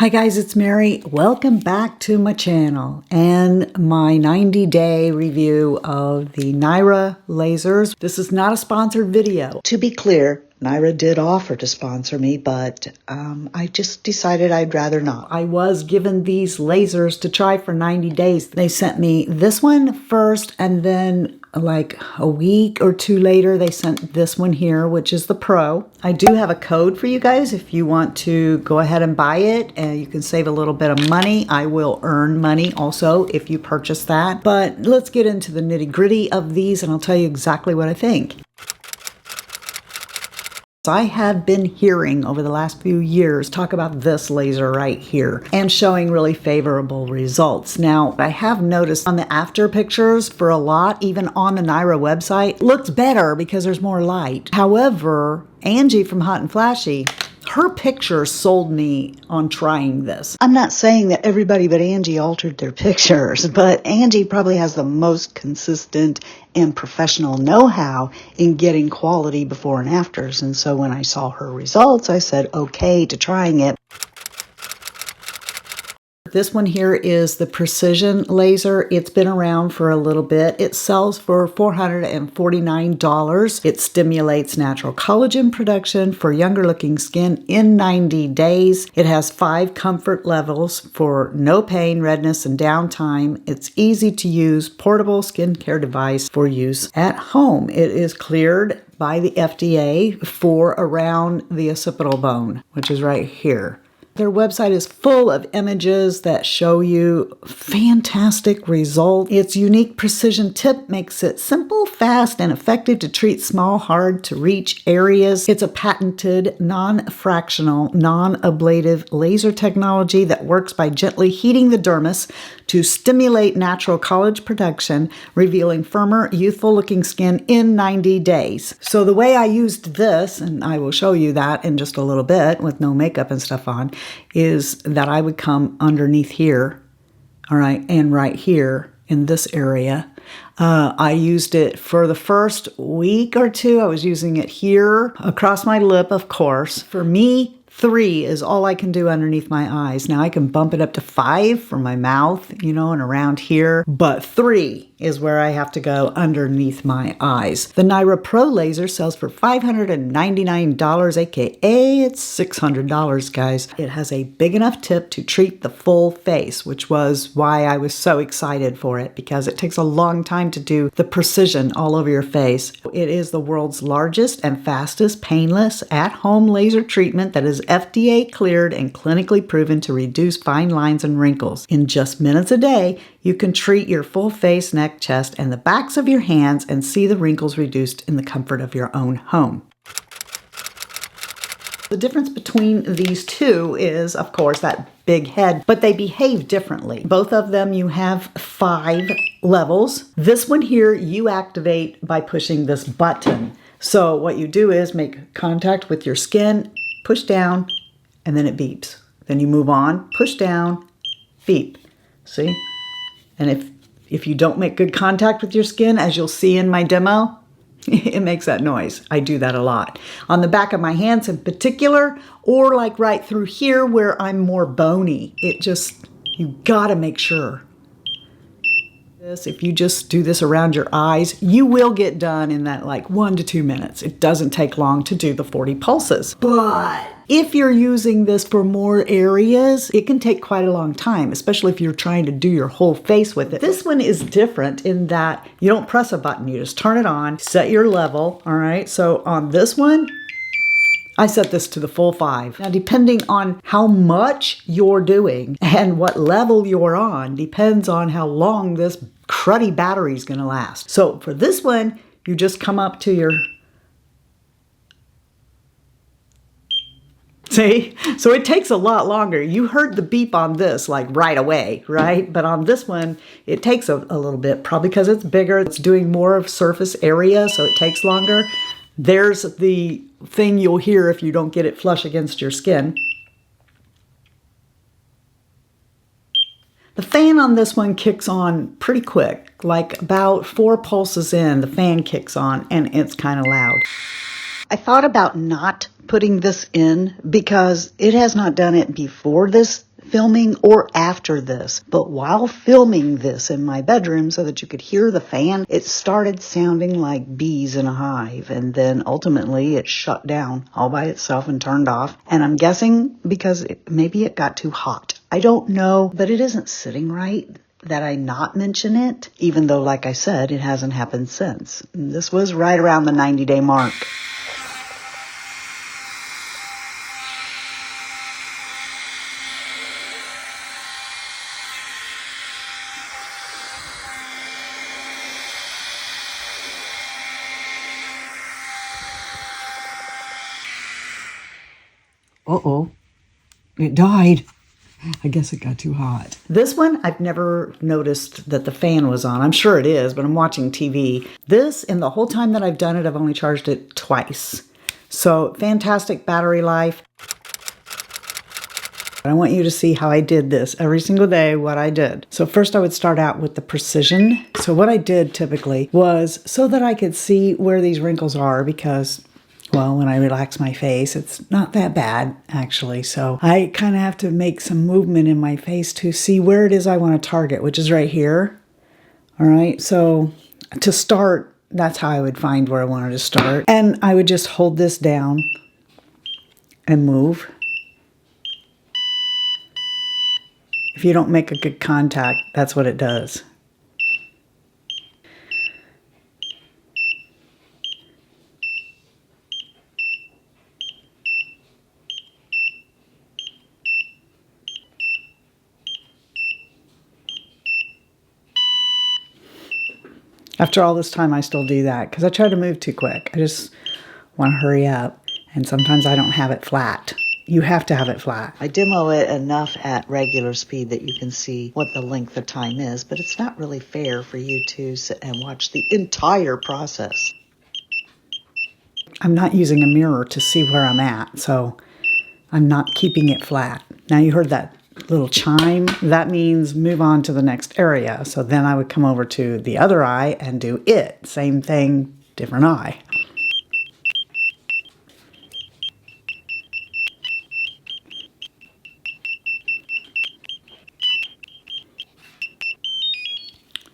Hi guys, it's Mary. Welcome back to my channel and my 90-day review of the NIRA lasers. This is not a sponsored video. To be clear, NIRA did offer to sponsor me, but I just decided I'd rather not. I was given these lasers to try for 90 days. They sent me this one first, and then like a week or two later, they sent this one here, which is the Pro. I do have a code for you guys if you want to go ahead and buy it, and you can save a little bit of money. I will earn money also if you purchase that. But let's get into the nitty-gritty of these, and I'll tell you exactly what I think. I have been hearing over the last few years talk about this laser right here and showing really favorable results. Now, I have noticed on the after pictures for a lot, even on the NIRA website, looks better because there's more light. However, Angie from Hot and Flashy, her picture sold me on trying this. I'm not saying that everybody but Angie altered their pictures, but Angie probably has the most consistent and professional know-how in getting quality before and afters. And so when I saw her results, I said okay to trying it. This one here is the Precision Laser. It's been around for a little bit. It sells for $449. It stimulates natural collagen production for younger looking skin in 90 days. It has 5 comfort levels for no pain, redness, and downtime. It's easy to use, portable skincare device for use at home. It is cleared by the FDA for around the occipital bone, which is right here. Their website is full of images that show you fantastic results. Its unique precision tip makes it simple, fast, and effective to treat small, hard-to-reach areas. It's a patented, non-fractional, non-ablative laser technology that works by gently heating the dermis to stimulate natural collagen production, revealing firmer, youthful-looking skin in 90 days. So the way I used this, and I will show you that in just a little bit with no makeup and stuff on, is that I would come underneath here, all right, and right here in this area. I used it for the first week or two. I was using it here across my lip, of course. For me, 3 is all I can do underneath my eyes. Now I can bump it up to 5 for my mouth, you know, and around here, but 3 is where I have to go underneath my eyes. The NIRA Pro Laser sells for $599, aka it's $600, guys. It has a big enough tip to treat the full face, which was why I was so excited for it, because it takes a long time to do the precision all over your face. It is the world's largest and fastest painless at-home laser treatment that is FDA cleared and clinically proven to reduce fine lines and wrinkles. In just minutes a day, you can treat your full face, neck, chest, and the backs of your hands and see the wrinkles reduced in the comfort of your own home. The difference between these two is, of course, that big head, but they behave differently. Both of them, you have 5 levels. This one here, you activate by pushing this button. So what you do is make contact with your skin, push down, and then it beeps. Then you move on, push down, beep. See? And if you don't make good contact with your skin, as you'll see in my demo, it makes that noise. I do that a lot. On the back of my hands in particular, or like right through here where I'm more bony, you gotta make sure. If you just do this around your eyes, you will get done in that like 1 to 2 minutes. It doesn't take long to do the 40 pulses. But if you're using this for more areas, it can take quite a long time, especially if you're trying to do your whole face with it. This one is different in that you don't press a button, you just turn it on, set your level, all right? So on this one, I set this to the full 5. Now, depending on how much you're doing and what level you're on, depends on how long this cruddy battery is going to last. So for this one, you just come up to your... See? So it takes a lot longer. You heard the beep on this like right away, right? But on this one, it takes a little bit, probably because it's bigger. It's doing more of surface area, so it takes longer. There's the thing you'll hear if you don't get it flush against your skin. The fan on this one kicks on pretty quick, like about 4 pulses in, the fan kicks on, and it's kind of loud. I thought about not putting this in because it has not done it before this filming or after this, but while filming this in my bedroom so that you could hear the fan, it started sounding like bees in a hive, and then ultimately it shut down all by itself and turned off. And I'm guessing because maybe it got too hot. I don't know, but it isn't sitting right that I not mention it, even though, like I said, it hasn't happened since. This was right around the 90-day mark. Uh-oh, it died. I guess it got too hot. This one, I've never noticed that the fan was on. I'm sure it is, but I'm watching TV. This, in the whole time that I've done it, I've only charged it twice. So, fantastic battery life. I want you to see how I did this every single day, what I did. So first I would start out with the precision. So what I did typically was so that I could see where these wrinkles are, because well, when I relax my face, it's not that bad, actually. So I kind of have to make some movement in my face to see where it is I want to target, which is right here. All right, so to start, that's how I would find where I wanted to start. And I would just hold this down and move. If you don't make a good contact, that's what it does. After all this time, I still do that because I try to move too quick. I just want to hurry up, and sometimes I don't have it flat. You have to have it flat. I demo it enough at regular speed that you can see what the length of time is, but it's not really fair for you to sit and watch the entire process. I'm not using a mirror to see where I'm at, so I'm not keeping it flat. Now you heard that little chime. That means move on to the next area. So then I would come over to the other eye and do it. Same thing, different eye.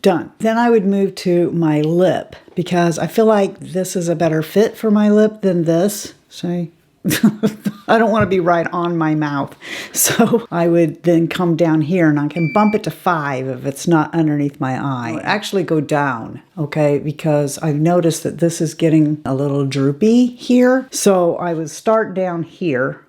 Done. Then I would move to my lip because I feel like this is a better fit for my lip than this. See? I don't want to be right on my mouth. So I would then come down here and I can bump it to 5 if it's not underneath my eye. I would actually go down, okay, because I've noticed that this is getting a little droopy here. So I would start down here.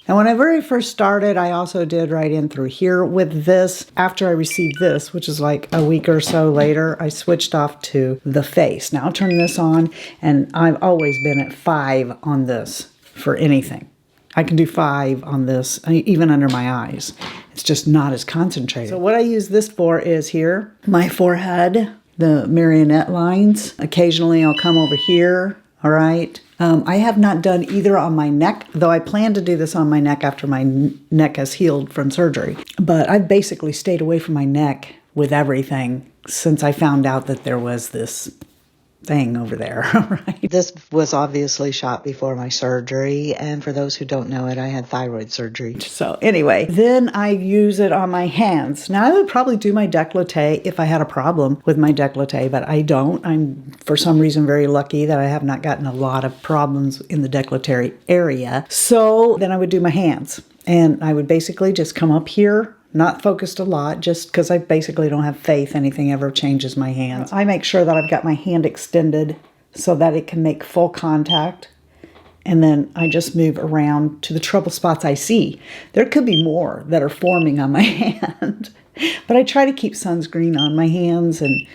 And when I very first started, I also did right in through here with this. After I received this, which is like a week or so later, I switched off to the face. Now I'll turn this on, and I've always been at 5 on this for anything. I can do 5 on this, even under my eyes. It's just not as concentrated. So what I use this for is here, my forehead, the marionette lines. Occasionally I'll come over here, all right? I have not done either on my neck, though I plan to do this on my neck after my neck has healed from surgery. But I've basically stayed away from my neck with everything since I found out that there was this thing over there, right? This was obviously shot before my surgery, and for those who don't know it, I had thyroid surgery. So anyway, then I use it on my hands. Now I would probably do my décolleté if I had a problem with my décolleté, but I don't. I'm, for some reason, very lucky that I have not gotten a lot of problems in the décolleté area. So then I would do my hands, and I would basically just come up here, not focused a lot, just because I basically don't have faith anything ever changes my hands. I make sure that I've got my hand extended so that it can make full contact. And then I just move around to the trouble spots I see. There could be more that are forming on my hand. But I try to keep sunscreen on my hands and,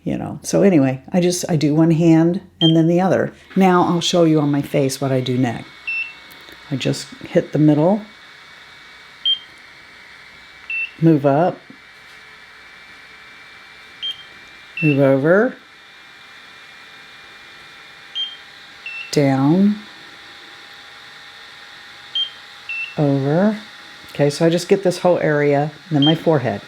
you know. So anyway, I do one hand and then the other. Now I'll show you on my face what I do next. I just hit the middle. Move up, move over, down, over. Okay, so I just get this whole area, and then my forehead.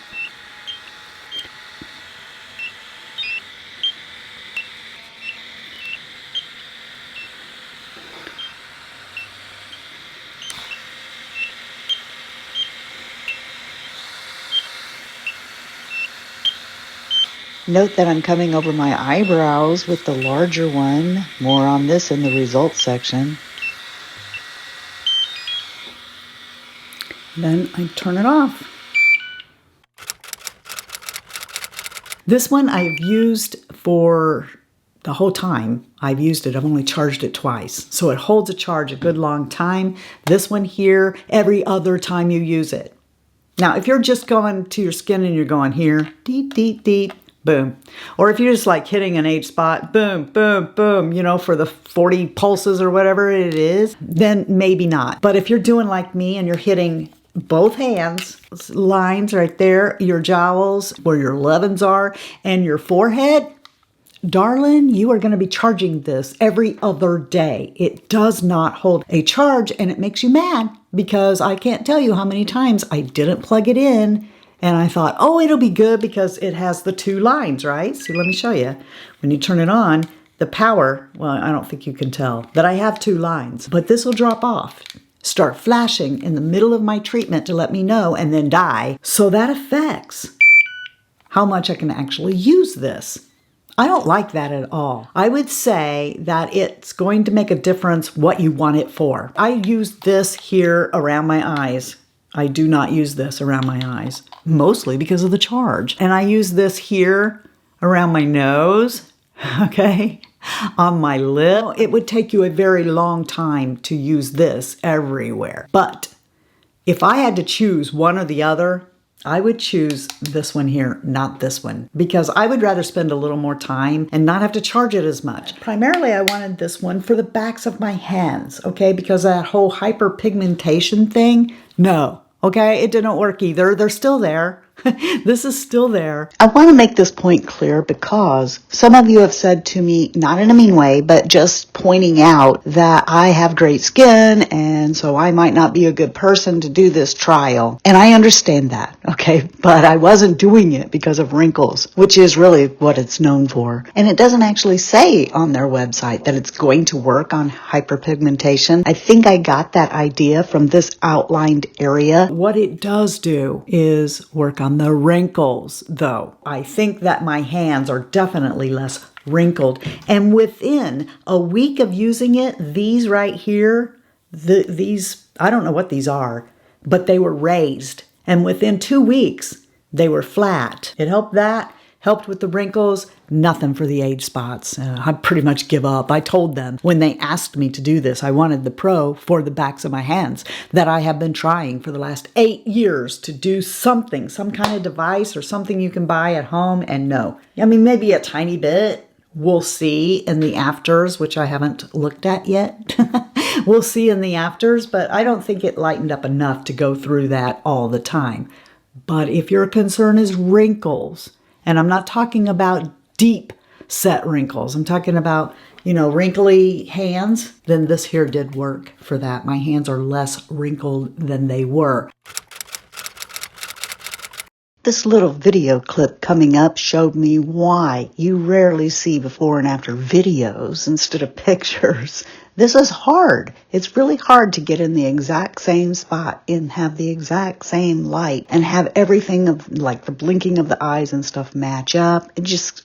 Note that I'm coming over my eyebrows with the larger one. More on this in the results section. Then I turn it off. This one I've used for the whole time I've used it. I've only charged it twice. So it holds a charge a good long time. This one here, every other time you use it. Now, if you're just going to your skin and you're going here, deep, deep, deep, boom. Or if you're just like hitting an age spot, boom, boom, boom, you know, for the 40 pulses or whatever it is, then maybe not. But if you're doing like me and you're hitting both hands, lines right there, your jowls, where your 11s are, and your forehead, darling, you are going to be charging this every other day. It does not hold a charge, and it makes you mad because I can't tell you how many times I didn't plug it in and I thought, oh, it'll be good because it has the 2 lines, right? So let me show you. When you turn it on, the power, well, I don't think you can tell that I have 2 lines, but this will drop off, start flashing in the middle of my treatment to let me know, and then die. So that affects how much I can actually use this. I don't like that at all. I would say that it's going to make a difference what you want it for. I use this here around my eyes. I do not use this around my eyes, mostly because of the charge. And I use this here around my nose, okay, on my lip. It would take you a very long time to use this everywhere. But if I had to choose one or the other, I would choose this one here, not this one, because I would rather spend a little more time and not have to charge it as much. Primarily, I wanted this one for the backs of my hands, okay, because that whole hyperpigmentation thing, no, okay, it didn't work either. They're still there. This is still there. I want to make this point clear because some of you have said to me, not in a mean way, but just pointing out that I have great skin and so I might not be a good person to do this trial. And I understand that, okay? But I wasn't doing it because of wrinkles, which is really what it's known for. And it doesn't actually say on their website that it's going to work on hyperpigmentation. I think I got that idea from this outlined area. What it does do is work on the wrinkles, though. I think that my hands are definitely less wrinkled. And within a week of using it, these right here, these, I don't know what these are, but they were raised. And within 2 weeks, they were flat. It helped that. Helped with the wrinkles, nothing for the age spots. I pretty much give up. I told them when they asked me to do this, I wanted the Pro for the backs of my hands that I have been trying for the last 8 years to do something, some kind of device or something you can buy at home, and no. I mean, maybe a tiny bit. We'll see in the afters, which I haven't looked at yet. We'll see in the afters, but I don't think it lightened up enough to go through that all the time. But if your concern is wrinkles, and I'm not talking about deep set wrinkles. I'm talking about, you know, wrinkly hands. Then this here did work for that. My hands are less wrinkled than they were. This little video clip coming up showed me why you rarely see before and after videos instead of pictures. This is hard. It's really hard to get in the exact same spot and have the exact same light and have everything of like the blinking of the eyes and stuff match up.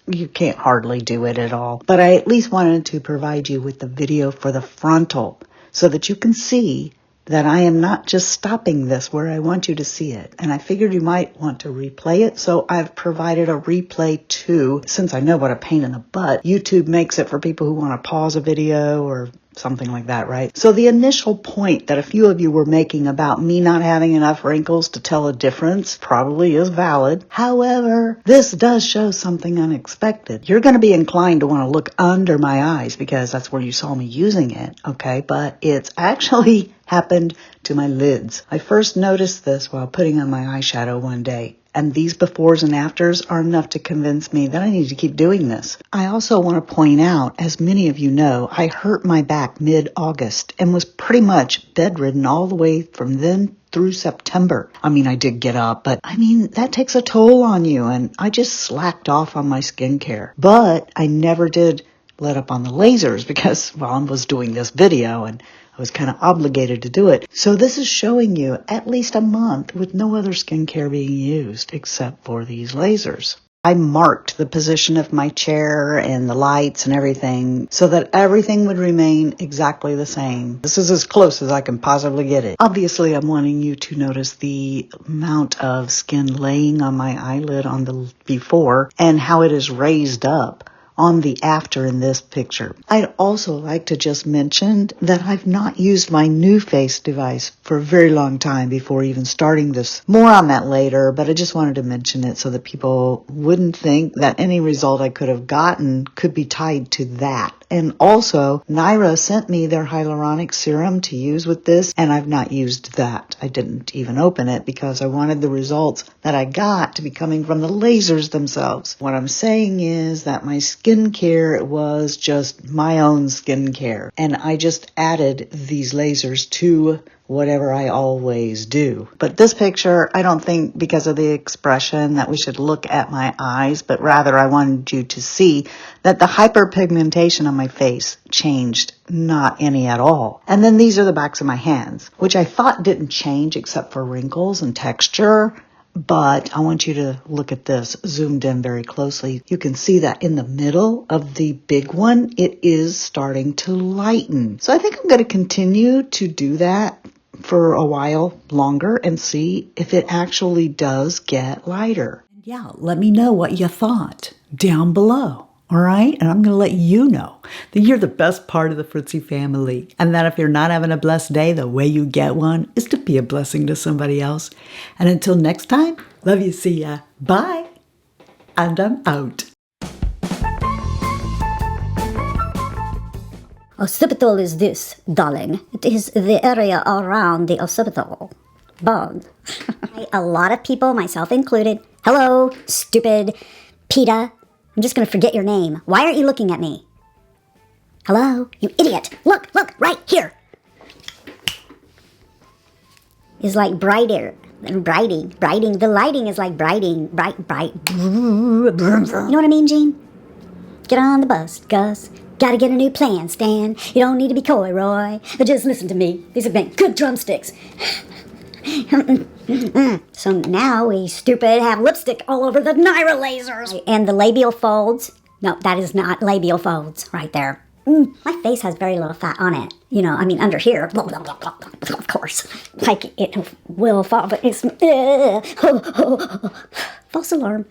You can't hardly do it at all. But I at least wanted to provide you with the video for the frontal so that you can see that I am not just stopping this where I want you to see it. And I figured you might want to replay it, so I've provided a replay too. Since I know what a pain in the butt YouTube makes it for people who want to pause a video or something like that, right? So the initial point that a few of you were making about me not having enough wrinkles to tell a difference probably is valid. However, this does show something unexpected. You're going to be inclined to want to look under my eyes because that's where you saw me using it, okay? But it's actually happened to my lids. I first noticed this while putting on my eyeshadow one day. And these befores and afters are enough to convince me that I need to keep doing this. I also want to point out, as many of you know, I hurt my back mid-August and was pretty much bedridden all the way from then through September. I mean, I did get up, but I mean, that takes a toll on you, and I just slacked off on my skincare. But I never did let up on the lasers because, well, I was doing this video and I was kind of obligated to do it. So this is showing you at least a month with no other skincare being used except for these lasers. I marked the position of my chair and the lights and everything so that everything would remain exactly the same. This is as close as I can possibly get it. Obviously, I'm wanting you to notice the amount of skin laying on my eyelid on the before and how it is raised up on the after in this picture. I'd also like to just mention that I've not used my NuFace device for a very long time before even starting this. More on that later, but I just wanted to mention it so that people wouldn't think that any result I could have gotten could be tied to that. And also, NIRA sent me their hyaluronic serum to use with this, and I've not used that. I didn't even open it because I wanted the results that I got to be coming from the lasers themselves. What I'm saying is that my skincare was just my own skincare, and I just added these lasers to whatever I always do. But this picture, I don't think because of the expression that we should look at my eyes, but rather I wanted you to see that the hyperpigmentation on my face changed, not any at all. And then these are the backs of my hands, which I thought didn't change except for wrinkles and texture. But I want you to look at this zoomed in very closely. You can see that in the middle of the big one, it is starting to lighten. So I think I'm going to continue to do that for a while longer and see if it actually does get lighter. Yeah, let me know what you thought down below. All right? And I'm going to let you know that you're the best part of the Fritzy family. And that if you're not having a blessed day, the way you get one is to be a blessing to somebody else. And until next time, love you, see ya. Bye. And I'm out. Occipital is this, darling. It is the area around the occipital bone. A lot of people, myself included, hello, stupid PETA. I'm just going to forget your name. Why aren't you looking at me? Hello, you idiot. Look, right here. It's like brighter. Brighting. The lighting is like bright. You know what I mean, Gene? Get on the bus, Gus. Gotta get a new plan, Stan. You don't need to be coy, Roy. But just listen to me. These have been good drumsticks. So now we stupid have lipstick all over the NIRA lasers. And the labial folds. No, that is not labial folds right there. My face has very little fat on it. You know, I mean, under here, of course. Like it will fall, but it's... false alarm.